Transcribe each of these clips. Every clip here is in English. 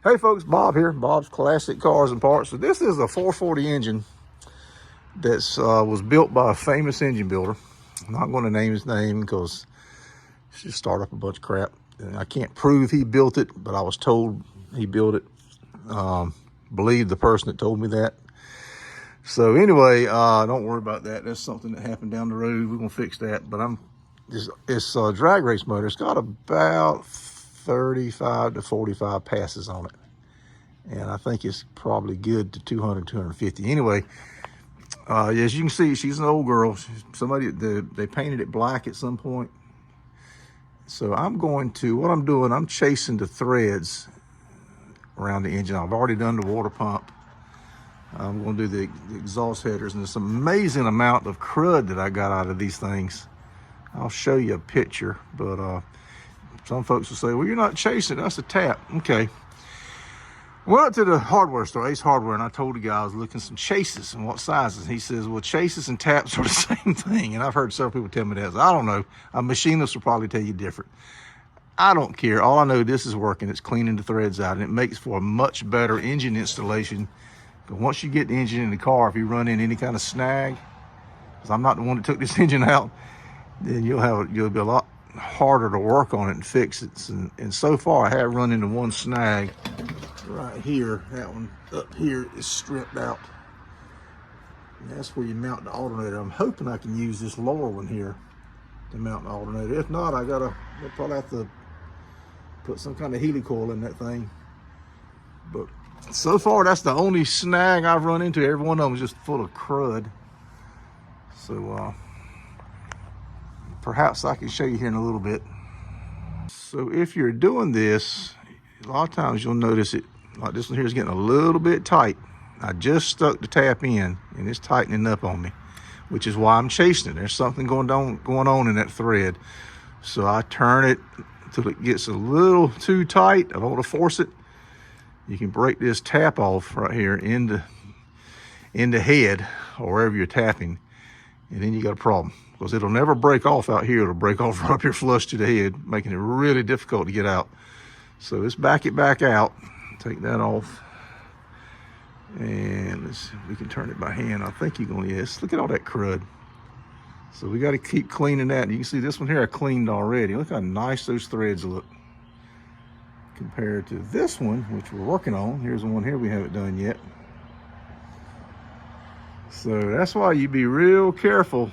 Hey folks, Bob here, Bob's Classic Cars and Parts. So this is a 440 engine that was built by a famous engine builder. I'm not going to name his name because it's just start up a bunch of crap. And I can't prove he built it, but I was told he built it. Believe the person that told me that. So anyway, don't worry about that. That's something that happened down the road. We're gonna fix that. But it's a drag race motor. It's got about 35 to 45 passes on it, and I think it's probably good to 200, 250. Anyway, as you can see, she's an old girl. They painted it black at some point. So what I'm doing, I'm chasing the threads around the engine. I've already done the water pump. I'm going to do the exhaust headers, and there's an amazing amount of crud that I got out of these things. I'll show you a picture, but some folks will say, well, you're not chasing, that's a tap. Okay. I went up to the hardware store, Ace Hardware, and I told the guy I was looking at some chases and what sizes. He says, well, chases and taps are the same thing. And I've heard several people tell me that. I don't know. A machinist will probably tell you different. I don't care. All I know, this is working. It's cleaning the threads out, and it makes for a much better engine installation. But once you get the engine in the car, if you run in any kind of snag, because I'm not the one that took this engine out, then you'll be a lot harder to work on it and fix it. And so far, I have run into one snag right here. That one up here is stripped out. And that's where you mount the alternator. I'm hoping I can use this lower one here to mount the alternator. If not, I'll probably have to put some kind of helicoil in that thing. But so far, that's the only snag I've run into. Every one of them is just full of crud. So perhaps I can show you here in a little bit. So if you're doing this, a lot of times you'll notice it, like this one here is getting a little bit tight. I just stuck the tap in and it's tightening up on me, which is why I'm chasing it. There's something going on in that thread. So I turn it until it gets a little too tight. I don't want to force it. You can break this tap off right here in the head or wherever you're tapping, and then you got a problem, because it'll never break off out here. It'll break off right up here flush to the head, making it really difficult to get out. So let's back it back out. Take that off. And we can turn it by hand. I think you're going to, yes, look at all that crud. So we got to keep cleaning that. You can see this one here I cleaned already. Look how nice those threads look compared to this one, which we're working on. Here's the one here we haven't done yet. So that's why you be real careful.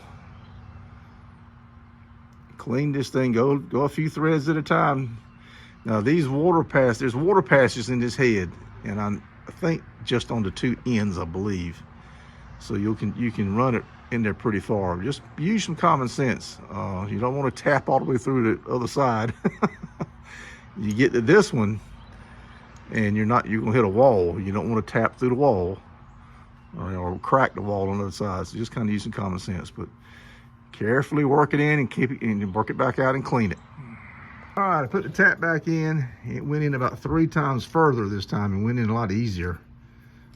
Clean this thing, go a few threads at a time. Now these there's water passes in this head, and I think just on the two ends, I believe. So you can run it in there pretty far. Just use some common sense. You don't want to tap all the way through the other side. You get to this one, and you're gonna hit a wall. You don't want to tap through the wall or crack the wall on the other side. So just kind of use some common sense, but carefully work it in and keep it, and work it back out and clean it. All right, I put the tap back in. It went in about 3 times further this time and went in a lot easier.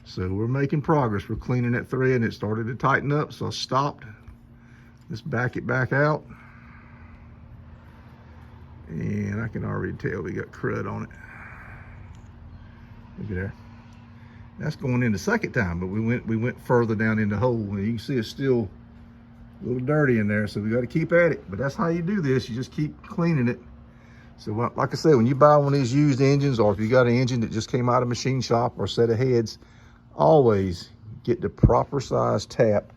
So we're making progress. We're cleaning that thread, and it started to tighten up, so I stopped. Let's back it back out. And I can already tell we got crud on it. Look at there. That's going in the second time, but we went further down in the hole, and you can see it's still a little dirty in there, so we got to keep at it. But that's how you do this. You just keep cleaning it. So like I said, when you buy one of these used engines, or if you got an engine that just came out of a machine shop or a set of heads, always get the proper size tap.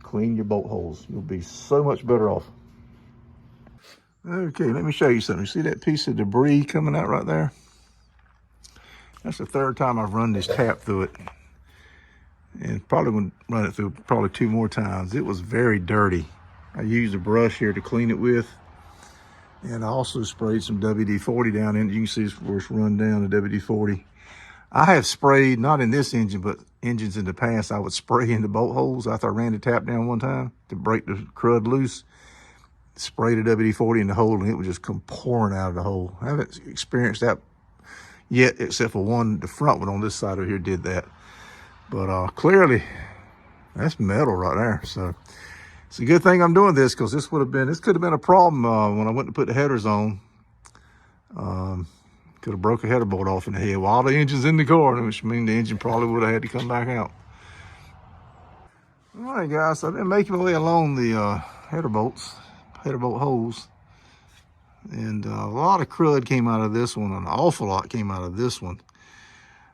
Clean your bolt holes. You'll be so much better off. Okay, let me show you something. You see that piece of debris coming out right there? That's the 3rd time I've run this tap through it. And probably going to run it through probably 2 more times. It was very dirty. I used a brush here to clean it with. And I also sprayed some WD-40 down in it. You can see where it's run down the WD-40. I have sprayed, not in this engine, but engines in the past, I would spray in the bolt holes after I ran the tap down one time to break the crud loose. Sprayed the WD-40 in the hole, and it would just come pouring out of the hole. I haven't experienced that yet, except for the front one on this side over here did that. But clearly, that's metal right there. So it's a good thing I'm doing this, because this could have been a problem when I went to put the headers on. Could have broke a header bolt off in the head while the engine's in the car, which means the engine probably would have had to come back out. All right, guys, so I've been making my way along the header bolt holes. And a lot of crud came out of this one. An awful lot came out of this one.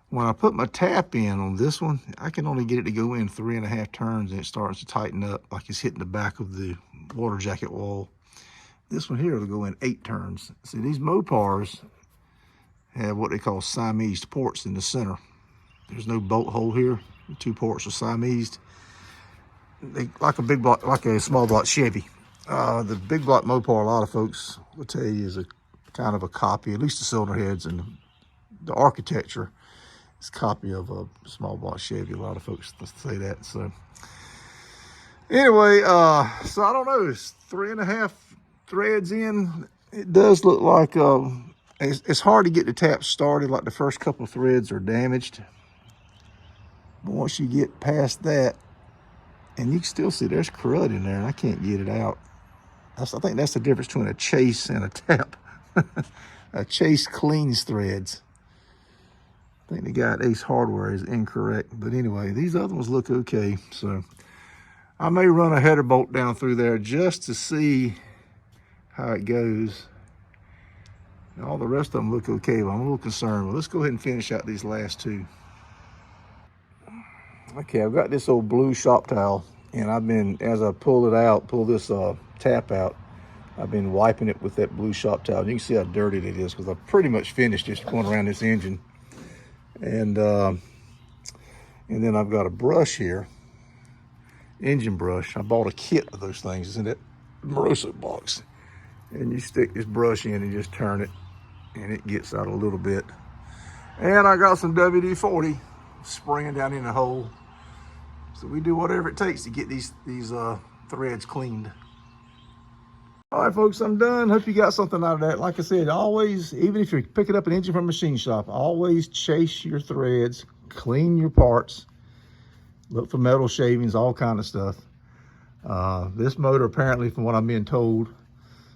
When I put my tap in on this one, I can only get it to go in 3.5 turns, and it starts to tighten up like it's hitting the back of the water jacket wall. This one here will go in 8 turns. See, these Mopars have what they call Siamese ports in the center. There's no bolt hole here. The 2 ports are Siamese. They like a big block, like a small block Chevy. The big block Mopar, a lot of folks will tell you, is a kind of a copy, at least the cylinder heads and the architecture is a copy of a small block Chevy. A lot of folks say that. So anyway, so I don't know, it's 3.5 threads in. It does look like it's hard to get the tap started. Like the first couple of threads are damaged, but once you get past that, and you can still see there's crud in there, and I can't get it out. I think that's the difference between a chase and a tap. A chase cleans threads. I think the guy at Ace Hardware is incorrect. But anyway, these other ones look okay. So I may run a header bolt down through there just to see how it goes. And all the rest of them look okay, but I'm a little concerned. Well, let's go ahead and finish out these last 2. Okay, I've got this old blue shop towel, and I've been, as I pull this tap out, I've been wiping it with that blue shop towel. You can see how dirty it is because I've pretty much finished just going around this engine. And then I've got a brush here, engine brush. I bought a kit of those things. It's in that Moroso box. And you stick this brush in and just turn it, and it gets out a little bit. And I got some WD-40 spraying down in the hole. So we do whatever it takes to get these threads cleaned. All right, folks, I'm done. Hope you got something out of that. Like I said, always, even if you're picking up an engine from a machine shop, always chase your threads, clean your parts, look for metal shavings, all kind of stuff. This motor, apparently, from what I'm being told,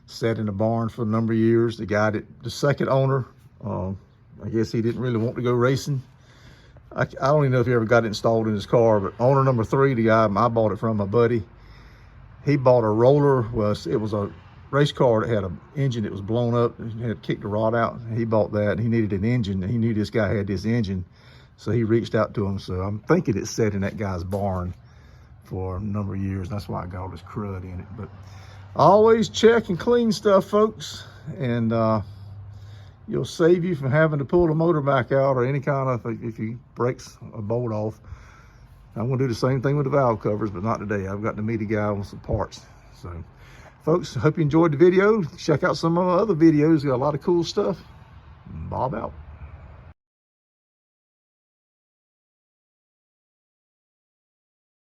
sat in the barn for a number of years. The second owner, I guess he didn't really want to go racing. I don't even know if he ever got it installed in his car, but owner number 3, the guy I bought it from, my buddy, he bought a roller. It was a race car that had an engine that was blown up and had kicked the rod out. He bought that, and he needed an engine, and he knew this guy had this engine, so he reached out to him. So I'm thinking it sat in that guy's barn for a number of years. That's why I got all this crud in it. But always check and clean stuff, folks, and you'll save you from having to pull the motor back out or any kind of, if he breaks a bolt off. I'm gonna do the same thing with the valve covers, but not today. I've got to meet a guy with some parts. So folks, hope you enjoyed the video. Check out some of my other videos. Got a lot of cool stuff. Bob out.